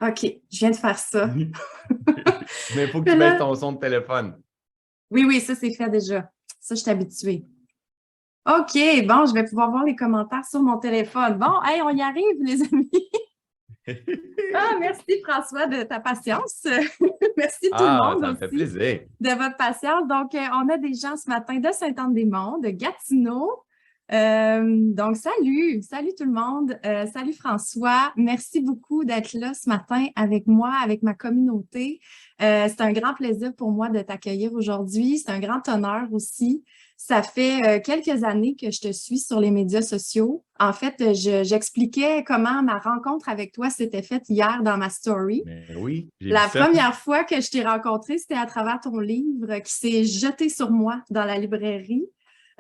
OK, je viens de faire ça. Mais il faut que Mais tu baisses là, ton son de téléphone. oui, oui, ça, c'est fait déjà. Ça, je suis habituée. OK, bon, je vais pouvoir voir les commentaires sur mon téléphone. Bon, hey, on y arrive, les amis. Ah, merci François de ta patience. Merci tout le Ah, monde ça me fait aussi plaisir. de votre patience. Donc, on a des gens ce matin de Saint-Anne-des-Monts, de Gatineau. Donc, salut tout le monde. Salut François. Merci beaucoup d'être là ce matin avec moi, avec ma communauté. C'est un grand plaisir pour moi de t'accueillir aujourd'hui. C'est un grand honneur aussi. Ça fait quelques années que je te suis sur les médias sociaux. En fait, j'expliquais comment ma rencontre avec toi s'était faite hier dans ma story. Mais oui, j'ai vu La ça. première fois que je t'ai rencontré, c'était à travers ton livre qui s'est jeté sur moi dans la librairie.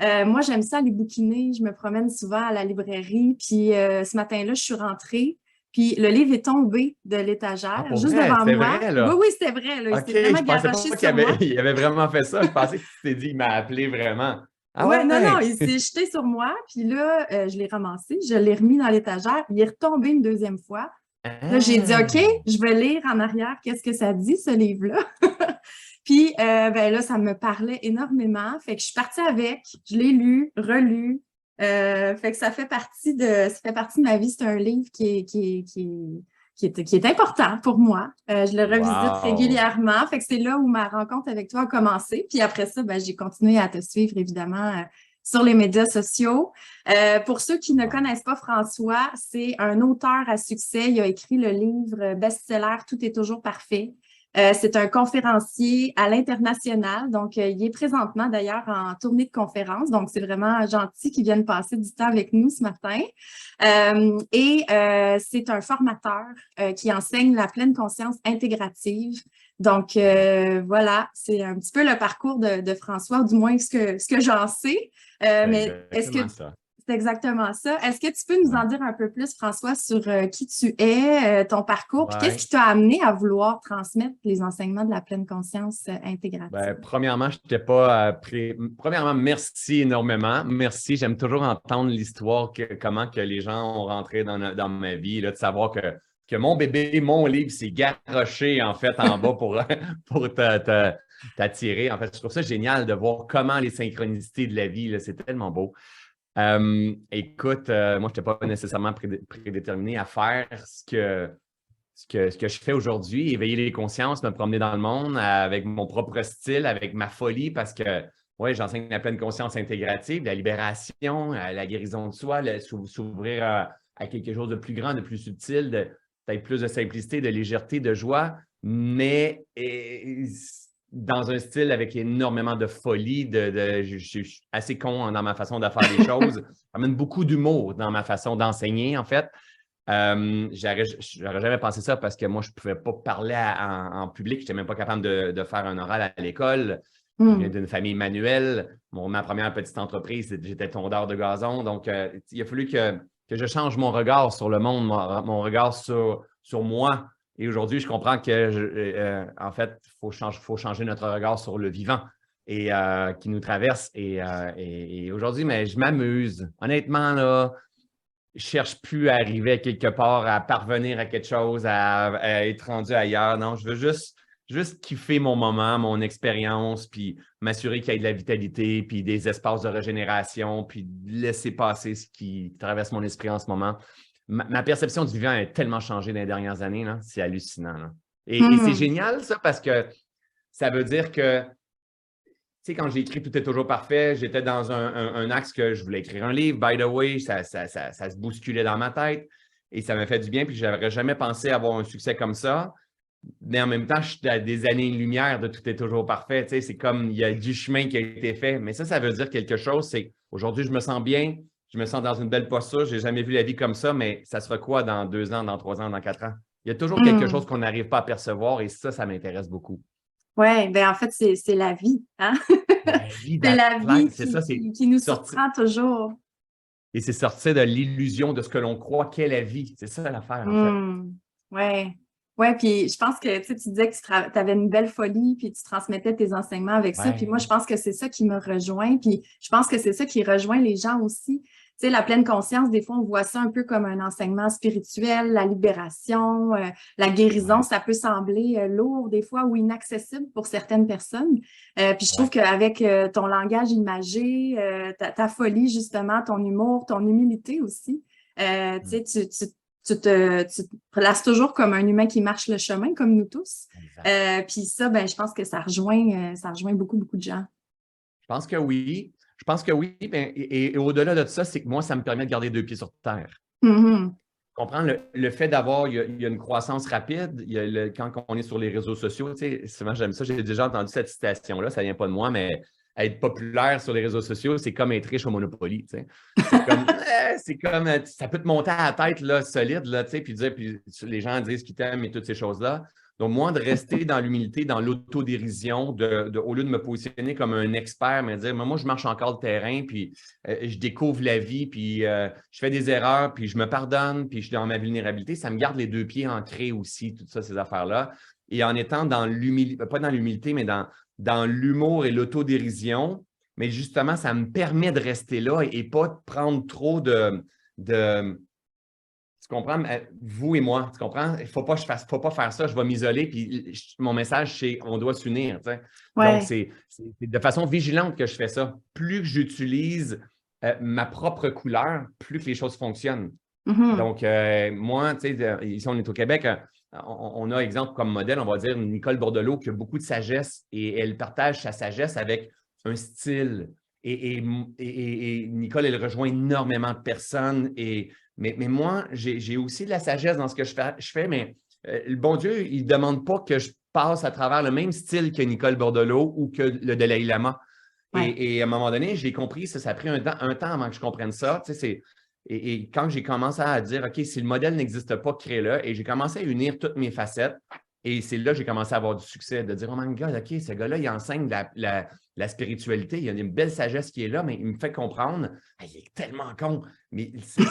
Moi, j'aime ça aller bouquiner. Je me promène souvent à la librairie. Puis ce matin-là, je suis rentrée. Puis le livre est tombé de Ah, l'étagère pour juste vrai, devant c'était moi. vrai, Oui, là. oui, c'était vrai, là. Il OK, s'est vraiment je pensais pas garoché qu'il sur moi. il avait vraiment fait ça. Je pensais que tu t'es dit, il m'a appelé vraiment. Ah Ouais, non, non, ouais! il s'est jeté sur moi. Puis là, je l'ai ramassé. Je l'ai remis dans l'étagère. Il est retombé une deuxième fois. Là, j'ai dit, OK, Ah! je vais lire en arrière qu'est-ce que ça dit, ce livre-là. Puis ben là, ça me parlait énormément. Fait que je suis partie avec, je l'ai lu, relu. Fait que ça fait partie de ma vie. C'est un livre qui est important pour moi. Je le revisite Wow! régulièrement. Fait que c'est là où ma rencontre avec toi a commencé. Puis après ça, ben, j'ai continué à te suivre, évidemment, sur les médias sociaux. Pour ceux qui ne Wow. connaissent pas François, c'est un auteur à succès. Il a écrit le livre best-seller Tout est toujours parfait. C'est un conférencier à l'international. Donc, il est présentement d'ailleurs en tournée de conférence. Donc, c'est vraiment gentil qu'il vienne passer du temps avec nous ce matin. C'est un formateur qui enseigne la pleine conscience intégrative. Donc, voilà, c'est un petit peu le parcours de François, du moins ce que j'en sais. C'est Mais est-ce que exactement ça. c'est exactement ça? Est-ce que tu peux nous en Ouais. dire un peu plus, François, sur qui tu es, ton parcours, puis qu'est-ce Ouais. qui t'a amené à vouloir transmettre les enseignements de la pleine conscience intégrative? Ben, premièrement, je t'ai pas Premièrement, merci énormément. Merci. J'aime toujours entendre l'histoire, comment que les gens ont rentré dans ma vie, là, de savoir que mon bébé, mon livre, s'est garoché en fait en bas pour, pour t'attirer. En fait, je trouve ça génial de voir comment les synchronicités de la vie, là, c'est tellement beau. Écoute, moi, je n'étais pas nécessairement prédéterminé à faire ce que je fais aujourd'hui, éveiller les consciences, me promener dans le monde avec mon propre style, avec ma folie, parce que ouais, j'enseigne la pleine conscience intégrative, la libération, la guérison de soi, s'ouvrir à quelque chose de plus grand, de plus subtil, peut-être plus de simplicité, de légèreté, de joie, mais dans un style avec énormément de folie, je suis assez con dans ma façon de faire les choses. J'amène beaucoup d'humour dans ma façon d'enseigner, en fait. J'aurais jamais pensé ça parce que moi, je ne pouvais pas parler en public. Je n'étais même pas capable de faire un oral à l'école. Je viens Hmm. d'une famille manuelle. Ma première petite entreprise, j'étais tondeur de gazon. Donc, il a fallu que je change mon regard sur le monde, mon regard sur moi. Et aujourd'hui, je comprends que, en fait, faut changer notre regard sur le vivant et qui nous traverse. Et aujourd'hui, mais je m'amuse. Honnêtement, là, je cherche plus à arriver à quelque part, à parvenir à quelque chose, à être rendu ailleurs. Non, je veux juste kiffer mon moment, mon expérience, puis m'assurer qu'il y ait de la vitalité, puis des espaces de régénération, puis laisser passer ce qui traverse mon esprit en ce moment. Ma perception du vivant a tellement changé dans les dernières années, là. C'est hallucinant, là. Et c'est Hmm. génial, ça, parce que ça veut dire que tu sais, quand j'ai écrit Tout est toujours parfait, j'étais dans un axe que je voulais écrire un livre. By the way, ça se bousculait dans ma tête et ça m'a fait du bien. Puis, je n'aurais jamais pensé avoir un succès comme ça. Mais en même temps, je suis à des années-lumière de Tout est toujours parfait. Tu sais, c'est comme il y a du chemin qui a été fait. Mais ça veut dire quelque chose. C'est aujourd'hui, je me sens bien, je me sens dans une belle posture. Je n'ai jamais vu la vie comme ça, mais ça sera quoi dans 2 ans, dans 3 ans, dans 4 ans? Il y a toujours quelque chose Hmm. qu'on n'arrive pas à percevoir et ça m'intéresse beaucoup. Ouais, ben en fait, c'est la vie, hein? La vie C'est la vie c'est ça, c'est qui nous sorti. surprend toujours. Et c'est sortir de l'illusion de ce que l'on croit qu'est la vie. C'est ça l'affaire, en fait. Hmm. Ouais. Ouais, puis je pense que tu disais que tu avais une belle folie, puis tu transmettais tes enseignements avec ça. Puis moi, je Ouais. pense que c'est ça qui me rejoint. Puis je pense que c'est ça qui rejoint les gens aussi. sais, la pleine conscience, des fois, on voit ça un peu comme un enseignement spirituel, la libération, la guérison. Ouais, Ça peut sembler lourd des fois ou inaccessible pour certaines personnes. Puis je trouve ouais. qu'avec ton langage imagé, ta folie, justement, ton humour, ton humilité aussi, tu Mm. sais, tu te places toujours comme un humain qui marche le chemin, comme nous tous. Exact. Puis ça, ben, je pense que ça rejoint beaucoup, beaucoup de gens. Je pense que oui. Je pense que oui. Ben, et au-delà de ça, c'est que moi, ça me permet de garder 2 pieds sur terre. Mhm. Comprends le fait d'avoir, il y a une croissance rapide, quand on est sur les réseaux sociaux, tu sais, souvent j'aime ça, j'ai déjà entendu cette citation-là, ça vient pas de moi, mais être populaire sur les réseaux sociaux, c'est comme être riche au Monopoly, tu sais. C'est comme, ça peut te monter à la tête, là, solide, là, tu sais, puis les gens disent qu'ils t'aiment et toutes ces choses-là. Donc, moi, de rester dans l'humilité, dans l'autodérision, au lieu de me positionner comme un expert, mais dire, moi, je marche encore le terrain, puis je découvre la vie, puis je fais des erreurs, puis je me pardonne, puis je suis dans ma vulnérabilité, ça me garde les 2 pieds ancrés aussi, toutes ça, ces affaires-là. Et en étant dans l'humilité, pas dans l'humilité, mais dans l'humour et l'autodérision, mais justement, ça me permet de rester là et pas de prendre trop de tu comprends? Vous et moi, tu comprends? Il ne faut pas faire ça, je vais m'isoler. Puis mon message, c'est on doit s'unir. Tu sais. Donc, Ouais. c'est de façon vigilante que je fais ça. Plus que j'utilise ma propre couleur, plus que les choses fonctionnent. Mhm. Donc, moi, tu sais, ici, on est au Québec, on a exemple comme modèle, on va dire Nicole Bordelot, qui a beaucoup de sagesse et elle partage sa sagesse avec un style. Et Nicole, elle rejoint énormément de personnes. Mais moi, j'ai aussi de la sagesse dans ce que je fais, mais le bon Dieu, il ne demande pas que je passe à travers le même style que Nicole Bordelot ou que le Dalai Lama. Ouais. Et à un moment donné, j'ai compris, ça a pris un temps avant que je comprenne ça. Tu sais, et quand j'ai commencé à dire, OK, si le modèle n'existe pas, crée-le, et j'ai commencé à unir toutes mes facettes, et c'est là que j'ai commencé à avoir du succès, de dire, oh my God, OK, ce gars-là, il enseigne la spiritualité, il y a une belle sagesse qui est là, mais il me fait comprendre, ah, il est tellement con, mais c'est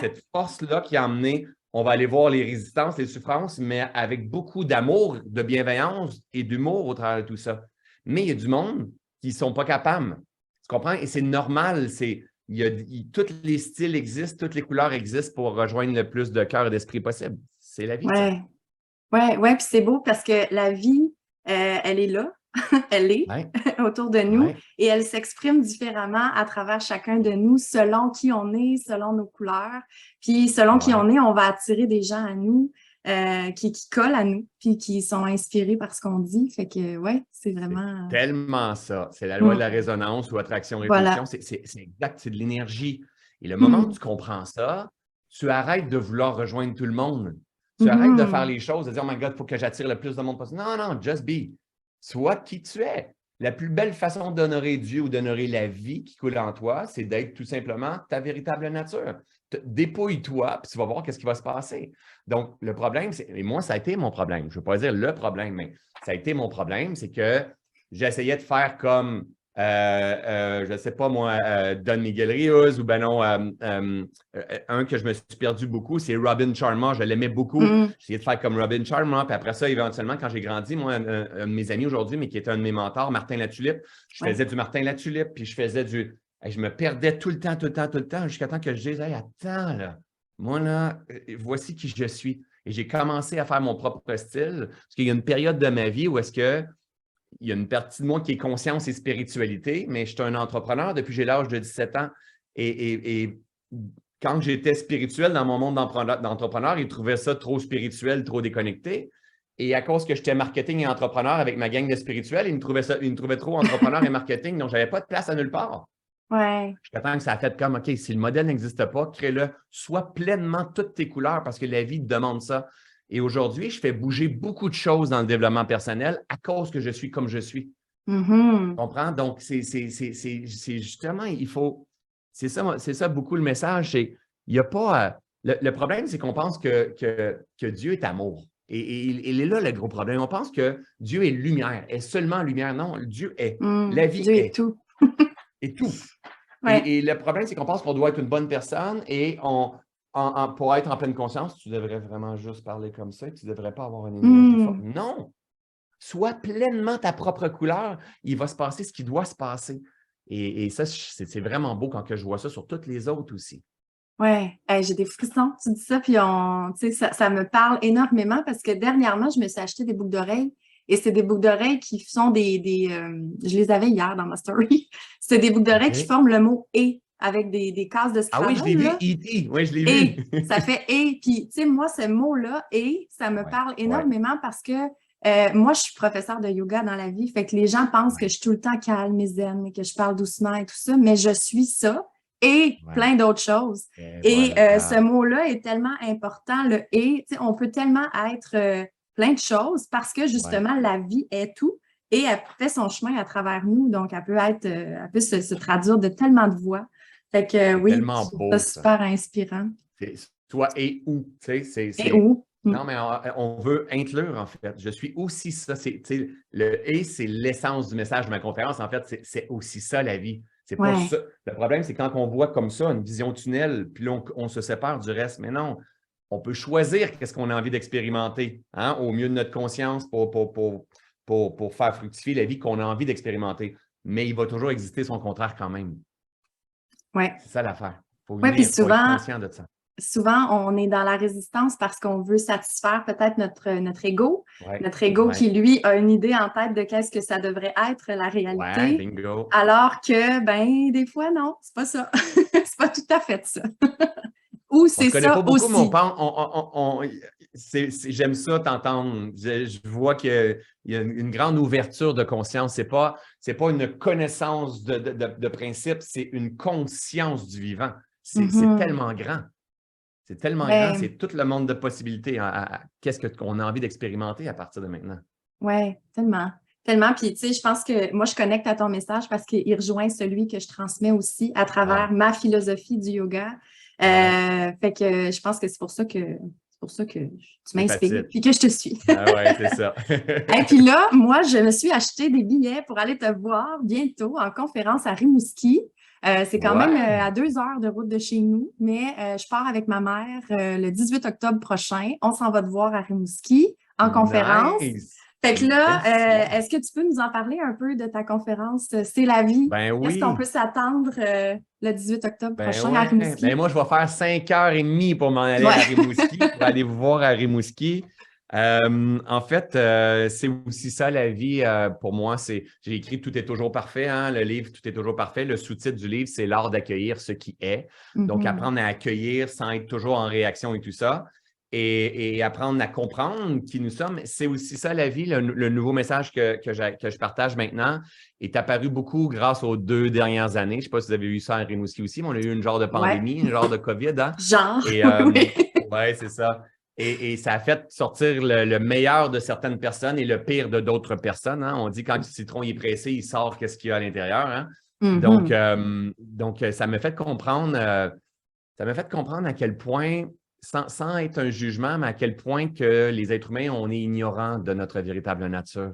cette force-là qui a amené, on va aller voir les résistances, les souffrances, mais avec beaucoup d'amour, de bienveillance et d'humour au travers de tout ça. Mais il y a du monde qui ne sont pas capables. Tu comprends? Et c'est normal, tous les styles existent, toutes les couleurs existent pour rejoindre le plus de cœur et d'esprit possible. C'est la vie, ça. Ouais. Ouais, ouais, puis c'est beau parce que la vie, elle est là, elle est Ouais, autour de nous ouais, et elle s'exprime différemment à travers chacun de nous selon qui on est, selon nos couleurs. Puis selon qui ouais. on est, on va attirer des gens à nous qui collent à nous, puis qui sont inspirés par ce qu'on dit. Fait que, ouais, c'est C'est vraiment. tellement ça. C'est la loi de la Hmm. résonance ou attraction-répulsion. Voilà. C'est exact, c'est de l'énergie. Et le moment où Hmm. tu comprends ça, tu arrêtes de vouloir rejoindre tout le monde. Tu arrêtes de faire Mhm. les choses, de dire, oh my God, il faut que j'attire le plus de monde possible. Non, non, just be. Sois qui tu es. La plus belle façon d'honorer Dieu ou d'honorer la vie qui coule en toi, c'est d'être tout simplement ta véritable nature. Dépouille-toi, puis tu vas voir qu'est-ce qui va se passer. Donc, le problème, et moi, ça a été mon problème. Je ne veux pas dire le problème, mais ça a été mon problème, c'est que j'essayais de faire comme, je ne sais pas moi, Don Miguel Rios ou ben non, un que je me suis perdu beaucoup, c'est Robin Sharma. Je l'aimais beaucoup. Hmm. J'essayais de faire comme Robin Sharma. Puis après ça, éventuellement, quand j'ai grandi, moi, un de mes amis aujourd'hui, mais qui était un de mes mentors, Martin Latulippe, je Ouais. faisais du Martin Latulippe, puis je faisais du. Je me perdais tout le temps, tout le temps, tout le temps, jusqu'à temps que je disais, hey, attends, là, moi, là, voici qui je suis. Et j'ai commencé à faire mon propre style, parce qu'il y a une période de ma vie où est-ce que il y a une partie de moi qui est conscience et spiritualité, mais je suis un entrepreneur depuis que j'ai l'âge de 17 ans. Et quand j'étais spirituel dans mon monde d'entrepreneur, ils trouvaient ça trop spirituel, trop déconnecté. Et à cause que j'étais marketing et entrepreneur avec ma gang de spirituels, ils me trouvaient trop entrepreneur et marketing, donc je n'avais pas de place à nulle part. Ouais. Jusqu'à temps que ça a fait comme, OK, si le modèle n'existe pas, crée-le, sois pleinement toutes tes couleurs parce que la vie te demande ça. Et aujourd'hui, je fais bouger beaucoup de choses dans le développement personnel à cause que je suis comme je suis. Tu Mhm. comprends? Donc, c'est justement, il faut. C'est ça beaucoup le message. C'est il y a pas. Le problème, c'est qu'on pense que Dieu est amour. Et il est là le gros problème. On pense que Dieu est lumière, est seulement lumière. Non, Dieu est. Hmm. La vie Dieu est est. tout. Et tout. Ouais. Et le problème, c'est qu'on pense qu'on doit être une bonne personne et pour être en pleine conscience, tu devrais vraiment juste parler comme ça et tu ne devrais pas avoir une énergie forte. Hmm. Non! Sois pleinement ta propre couleur. Il va se passer ce qui doit se passer. Et ça, c'est vraiment beau quand que je vois ça sur toutes les autres aussi. Ouais, hey, j'ai des frissons, tu dis ça, puis tu sais, ça me parle énormément parce que dernièrement, je me suis acheté des boucles d'oreilles et c'est des boucles d'oreilles qui sont je les avais hier dans ma story. C'est des boucles d'oreilles qui OK. forment le mot et avec des cases de Ah oui, je l'ai Scrabble, vu, là. E.T. Oui, je l'ai vu. Et, ça fait et. Puis, tu sais, moi, ce mot-là, et, ça me Ouais, parle ouais, énormément parce que moi, je suis professeure de yoga dans la vie. Fait que les gens pensent que ouais, je suis tout le temps calme et zen et que je parle doucement et tout ça, mais je suis ça et ouais. plein d'autres choses. Et Et ce voilà. mot-là est tellement important, le et. Tu sais, on peut tellement être plein de choses parce que Ouais. justement, la vie est tout et elle fait son chemin à travers nous. Donc, elle peut se traduire de tellement de voix. Fait que C'est oui, je tellement trouve ça beau, ça. super inspirant. C'est toi et où, tu sais, Et où? Mm. Non, mais on veut inclure, en fait. Je suis aussi ça. Tu sais, le et, c'est l'essence du message de ma conférence. En fait, c'est aussi ça, la vie. C'est pas Ouais. ça. Le problème, c'est quand on voit comme ça une vision tunnel, puis là, on se sépare du reste. Mais non, on peut choisir qu'est-ce qu'on a envie d'expérimenter, hein, au mieux de notre conscience pour faire fructifier la vie qu'on a envie d'expérimenter. Mais il va toujours exister son contraire quand même. Ouais. C'est ça l'affaire. Il faut Ouais, puis unir, il faut être conscient de ça. souvent, on est dans la résistance parce qu'on veut satisfaire peut-être notre ego. Oui, Notre ego oui. qui, lui, a une idée en tête de qu'est-ce que ça devrait être la Ouais, réalité. bingo. Alors que, ben, des fois, non, c'est pas ça. C'est pas tout à fait ça. Ou On c'est se connaît pas ça beaucoup, mais aussi. j'aime ça t'entendre. Je vois qu'il y a une grande ouverture de conscience. C'est pas une connaissance de principe, c'est une conscience du vivant. C'est Mhm. tellement grand. C'est tellement grand. C'est Ben, tout le monde de possibilités. Qu'est-ce qu'on a envie d'expérimenter à partir de maintenant? ouais, tellement. Tellement. Puis, tu sais, je pense que moi, je connecte à ton message parce qu'il rejoint celui que je transmets aussi à travers Ouais, ma philosophie du yoga. ouais. Fait que je pense que c'est pour ça que tu C'est m'inspires facile. puis que je te suis. Ah ouais, c'est ça. Et puis là, moi, je me suis acheté des billets pour aller te voir bientôt en conférence à Rimouski. C'est quand même Ouais. à 2 heures de route de chez nous, mais je pars avec ma mère le 18 octobre prochain. On s'en va te voir à Rimouski en conférence. Nice. Fait que là, Merci. est-ce que tu peux nous en parler un peu de ta conférence C'est la vie? Ben Qu'est-ce qu'on peut oui. s'attendre le 18 octobre Ben prochain à ouais. Ben Rimouski? moi, je vais faire 5h30 pour m'en aller à Ouais. Rimouski, pour aller vous voir à Rimouski. En fait, c'est aussi ça la vie pour moi. J'ai écrit Tout est toujours parfait, hein, le livre Tout est toujours parfait. Le sous-titre du livre, c'est l'art d'accueillir ce qui est. Donc, Mhm. apprendre à accueillir sans être toujours en réaction et tout ça. Et apprendre à comprendre qui nous sommes. C'est aussi ça la vie. Le nouveau message que je partage maintenant est apparu beaucoup grâce aux 2 dernières années. Je ne sais pas si vous avez vu ça à Rimouski aussi, mais on a eu une genre de Ouais. pandémie, une genre de COVID. Hein? Genre, Et oui. ouais, c'est ça. Et ça a fait sortir le meilleur de certaines personnes et le pire de d'autres personnes. Hein? On dit quand le citron est pressé, il sort qu'est-ce qu'il y a à l'intérieur. Hein? Donc, Mhm. ça m'a fait comprendre, à quel point, sans être un jugement, mais à quel point que les êtres humains, on est ignorants de notre véritable nature.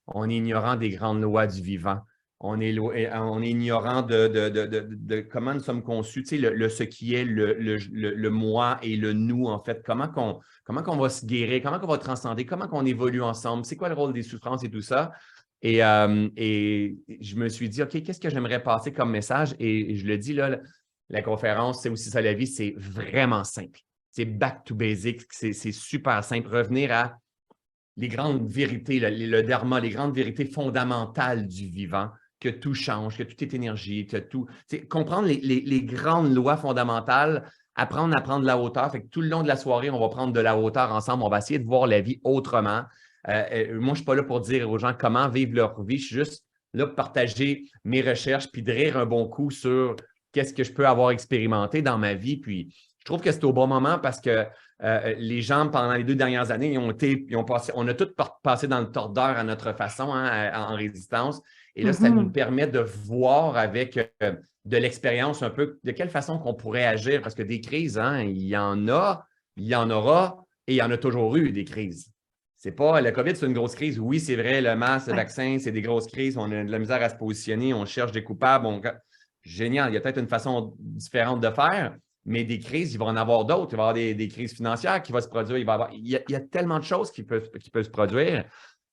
On est ignorant des grandes lois du vivant. On est ignorant de comment nous sommes conçus, tu sais, ce qui est le moi et le nous, en fait. Comment qu'on va se guérir, comment qu'on va transcender, comment qu'on évolue ensemble, c'est quoi le rôle des souffrances et tout ça. Et je me suis dit, OK, qu'est-ce que j'aimerais passer comme message? Et je le dis là, la conférence, c'est aussi ça la vie, c'est vraiment simple. C'est back to basics, c'est super simple. Revenir à les grandes vérités, le dharma, les grandes vérités fondamentales du vivant, que tout change, que tout est énergie, que tout. Comprendre les grandes lois fondamentales, apprendre à prendre de la hauteur. Fait que tout le long de la soirée, on va prendre de la hauteur ensemble, on va essayer de voir la vie autrement. Moi, je ne suis pas là pour dire aux gens comment vivre leur vie, je suis juste là pour partager mes recherches puis de rire un bon coup sur qu'est-ce que je peux avoir expérimenté dans ma vie. Puis je trouve que c'est au bon moment parce que les gens, pendant les 2 dernières années, on a tous passé dans le tordeur à notre façon, hein, en résistance. Et là, ça nous Mhm. permet de voir avec de l'expérience un peu de quelle façon qu'on pourrait agir. Parce que des crises, hein, il y en a, il y en aura et il y en a toujours eu des crises. C'est pas, le COVID, c'est une grosse crise. Oui, c'est vrai, le masque, le Ouais. vaccin, c'est des grosses crises. On a de la misère à se positionner, on cherche des coupables. Génial, il y a peut-être une façon différente de faire. Mais des crises, il va en avoir d'autres. Il va y avoir des crises financières qui vont se produire. Il y a tellement de choses qui peuvent se produire.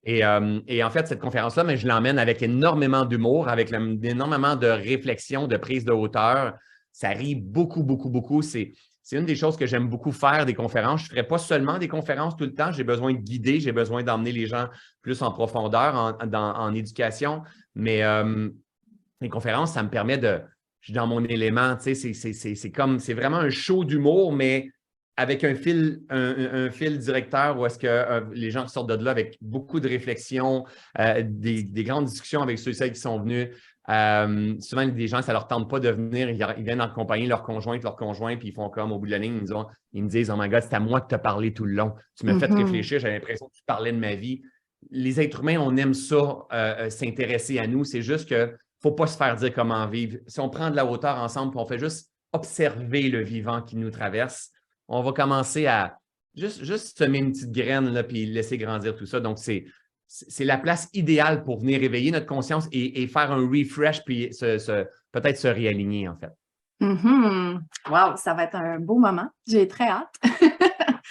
Et en fait, cette conférence-là, mais je l'emmène avec énormément d'humour, avec énormément de réflexion, de prise de hauteur. Ça rit beaucoup, beaucoup, beaucoup. C'est une des choses que j'aime beaucoup faire des conférences. Je ne ferai pas seulement des conférences tout le temps. J'ai besoin de guider, j'ai besoin d'emmener les gens plus en profondeur en éducation. Mais les conférences, ça me permet de… Je suis dans mon élément. Tu sais, c'est vraiment un show d'humour, mais avec un fil directeur où est-ce que les gens sortent de là avec beaucoup de réflexion, des grandes discussions avec ceux et celles qui sont venus. Souvent, des gens, ça ne leur tente pas de venir, ils viennent accompagner leur conjointe, puis ils font comme au bout de la ligne, ils me disent « Oh my God, c'est à moi que tu as parlé tout le long. Tu m'as fait réfléchir, j'avais l'impression que tu parlais de ma vie. » Les êtres humains, on aime ça, s'intéresser à nous. C'est juste qu'il ne faut pas se faire dire comment vivre. Si on prend de la hauteur ensemble, puis on fait juste observer le vivant qui nous traverse, on va commencer à juste semer une petite graine là, puis laisser grandir tout ça. Donc, c'est la place idéale pour venir réveiller notre conscience et faire un refresh, puis peut-être se réaligner, en fait. Wow, ça va être un beau moment. J'ai très hâte.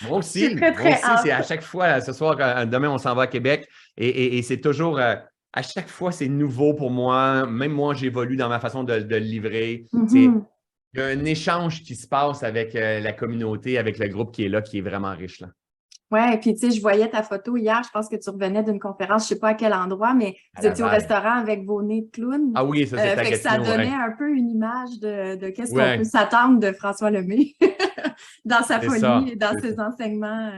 Moi aussi, c'est à chaque fois, ce soir, demain, on s'en va à Québec et c'est toujours… à chaque fois, c'est nouveau pour moi. Même moi, j'évolue dans ma façon de le livrer. Il y a un échange qui se passe avec la communauté, avec le groupe qui est là, qui est vraiment riche, là. Ouais, puis tu sais, je voyais ta photo hier, je pense que tu revenais d'une conférence, je ne sais pas à quel endroit, mais vous étiez au restaurant avec vos nez de clown. Ah oui, ça, c'est fait que ça donnait un peu une image de qu'est-ce qu'on peut s'attendre de François Lemay dans sa folie, dans ses enseignements,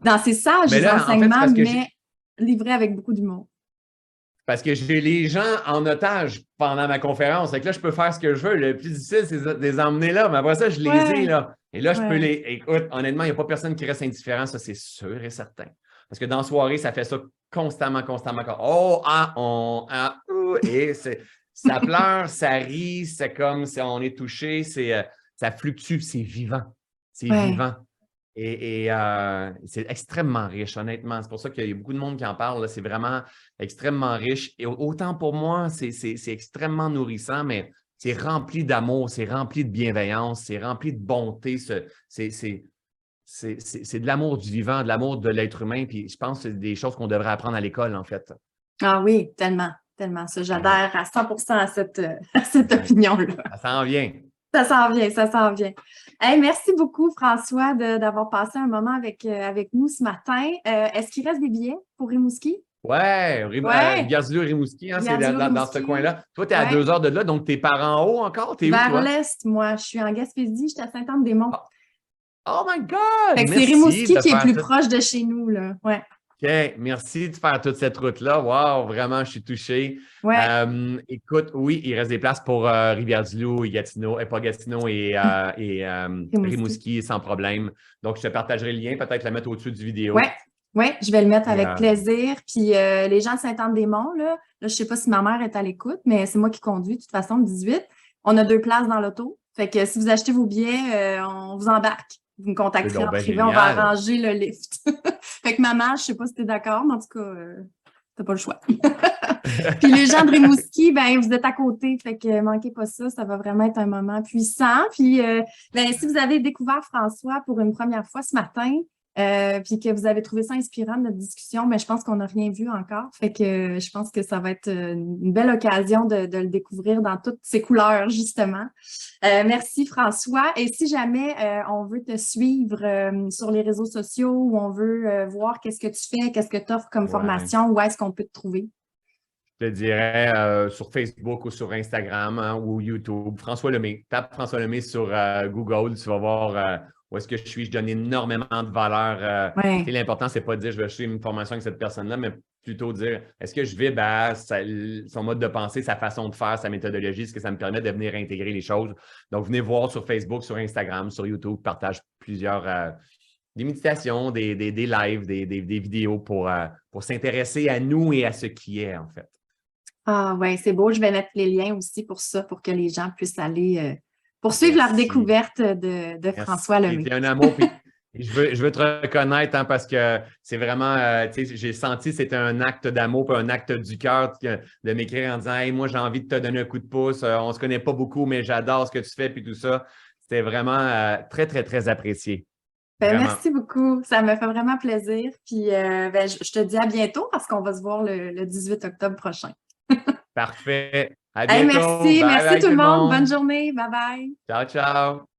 dans ses sages enseignements, en fait, mais livrés avec beaucoup d'humour. Parce que j'ai les gens en otage pendant ma conférence. Fait que là, je peux faire ce que je veux. Le plus difficile, c'est de les emmener là. Mais après ça, je les ai là. Et là, je peux les… Écoute, honnêtement, il n'y a pas personne qui reste indifférent. Ça, c'est sûr et certain. Parce que dans la soirée, ça fait ça constamment. Oh, et ça pleure, ça rit, c'est comme si on est touché. Ça fluctue, c'est vivant. C'est vivant. Et c'est extrêmement riche, honnêtement. C'est pour ça qu'il y a beaucoup de monde qui en parle, là. C'est vraiment extrêmement riche. Et autant pour moi, c'est extrêmement nourrissant, mais c'est rempli d'amour, c'est rempli de bienveillance, c'est rempli de bonté. C'est de l'amour du vivant, de l'amour de l'être humain. Puis je pense que c'est des choses qu'on devrait apprendre à l'école, en fait. Ah oui, tellement, tellement. Ça, j'adhère à 100% à cette opinion-là. Ça s'en vient. Ça s'en vient, ça s'en vient. Hey, merci beaucoup, François, d'avoir passé un moment avec nous ce matin. Est-ce qu'il reste des billets pour Rimouski? Oui, Rivière-du-Loup et Rimouski, hein, c'est dans ce coin-là. Toi, tu es à 2 heures de là, donc tu es par en haut encore? T'es où, toi? Vers l'est, moi. Je suis en Gaspésie, je suis à Sainte-Anne-des-Monts. Oh my God! Fait que c'est Rimouski qui est plus proche de chez nous, là. Ouais. OK, merci de faire toute cette route-là. Wow, vraiment, je suis touché. Ouais. Écoute, oui, il reste des places pour Rivière-du-Loup et Gatineau, pas Gatineau et Rimouski sans problème. Donc, je te partagerai le lien, peut-être le mettre au-dessus du vidéo. Oui, je vais le mettre avec plaisir. Puis les gens de Sainte-Anne-des-Monts, là, je ne sais pas si ma mère est à l'écoute, mais c'est moi qui conduis, de toute façon, le 18. On a 2 places dans l'auto. Fait que si vous achetez vos billets, on vous embarque. Vous me contacterez en privé, on va arranger le lift. Fait que maman, je ne sais pas si tu es d'accord, mais en tout cas, tu n'as pas le choix. Puis les gens de Rimouski, ben vous êtes à côté, fait que manquez pas ça, ça va vraiment être un moment puissant. Puis si vous avez découvert François pour une première fois ce matin, puis que vous avez trouvé ça inspirant de notre discussion, mais je pense qu'on n'a rien vu encore. Fait que je pense que ça va être une belle occasion de le découvrir dans toutes ses couleurs, justement. Merci, François. Et si jamais on veut te suivre sur les réseaux sociaux ou on veut voir qu'est-ce que tu fais, qu'est-ce que tu offres comme formation, où est-ce qu'on peut te trouver? Je te dirais sur Facebook ou sur Instagram, hein, ou YouTube. François Lemay. Tape François Lemay sur Google, tu vas voir où est-ce que je suis. Je donne énormément de valeur. L'important, c'est pas de dire je vais suivre une formation avec cette personne-là, mais plutôt dire est-ce que je vibre à son mode de pensée, sa façon de faire, sa méthodologie, est-ce que ça me permet de venir intégrer les choses. Donc, venez voir sur Facebook, sur Instagram, sur YouTube, je partage plusieurs des méditations, des lives, des vidéos pour s'intéresser à nous et à ce qui est, en fait. Ah oui, c'est beau. Je vais mettre les liens aussi pour ça, pour que les gens puissent aller poursuivre leur découverte de François Lemay. C'est un amour. Puis, je veux te reconnaître hein, parce que c'est vraiment, j'ai senti que c'était un acte d'amour, un acte du cœur de m'écrire en disant hey, moi, j'ai envie de te donner un coup de pouce. On ne se connaît pas beaucoup, mais j'adore ce que tu fais puis tout ça. C'était vraiment très, très, très apprécié. Ben, Vraiment. merci beaucoup. Ça me fait vraiment plaisir. Puis ben, je te dis à bientôt parce qu'on va se voir le 18 octobre prochain. Parfait. À Hey, bientôt. merci. Bye Merci bye tout tout le le monde. Bonne monde. journée. Bye bye. Ciao, ciao.